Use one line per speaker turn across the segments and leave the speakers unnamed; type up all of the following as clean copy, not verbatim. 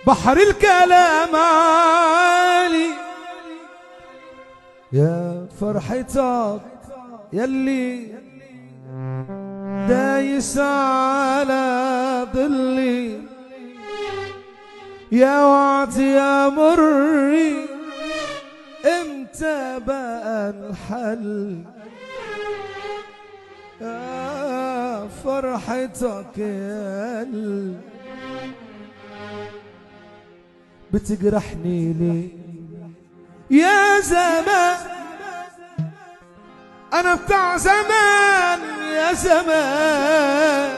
بحر الكلام عالي يا فرحتك يلي دايس على ظلي يا وعد يا مري امتى بقى الحل يا فرحتك يلي بتجرحني ليه يا زمان انا بتاع زمان يا زمان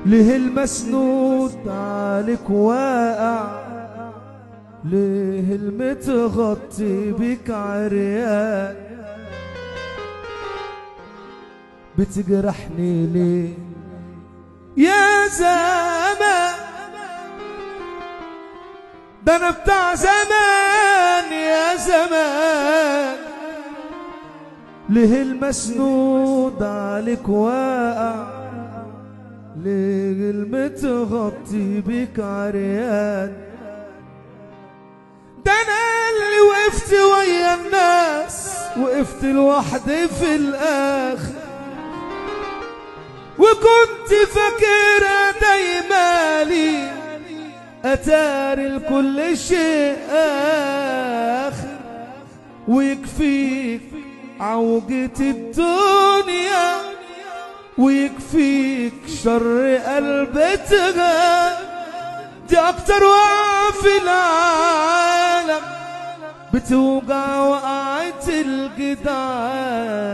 ليه المسنود عليك واقع ليه المتغطي بك عريان بتجرحني ليه يا زمان ده انا بتاع زمان يا زمان ليه المسنود عليك واقع ليه المتغطي بك عريان ده انا اللي وقفت ويا الناس وقفت لوحدي في الاخر وكنت فاكرها دايما لي اتاري لكل شيء اخر ويكفيك عوجة الدنيا ويكفيك شر قلبتها دي اكتر وقعة في العالم بتوجع وقعة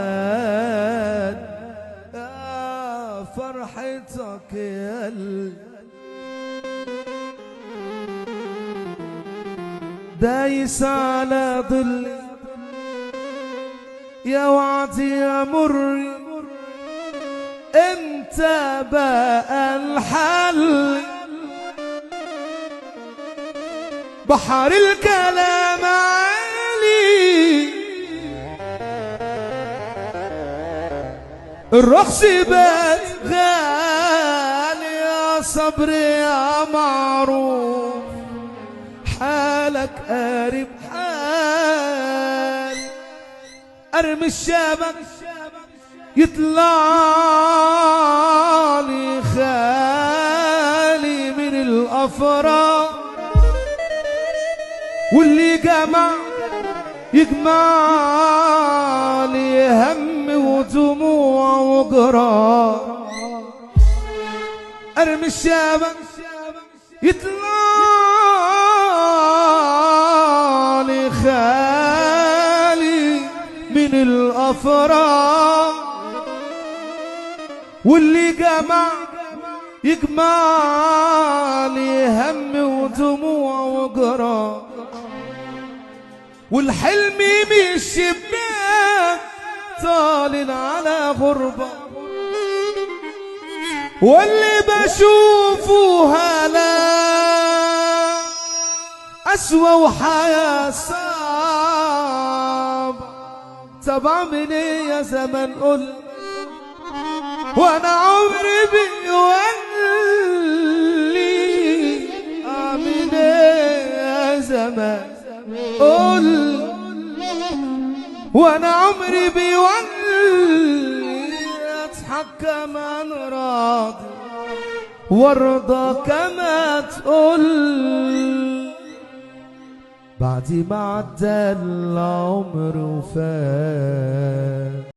الجدعان يا فرحتك يا دايس على ظلي يا وعدي يا مري امتى بقى الحل بحر الكلام عالي الرخص بات غالي يا صبر يا معروف حالك قارب حال ارمي الشبك يطلع لي خالي من الافراح واللي جمع يجمع لي هم ودموع وجراح ارمي الشبك يطلع لي خالي من الافراح واللي جمع يجمع لي هم ودموع وجراح والحلم من الشباك طالع على غربة واللي بشوفه هلا أسوأ وحياة صعب طب أعمل إيه يا زمان قول وأنا عمري بيولي أعمل إيه يا زمان قول وأنا عمري بيولي أضحك كمان راضي وارضى كما تقول بعد ما عدى العمر وفات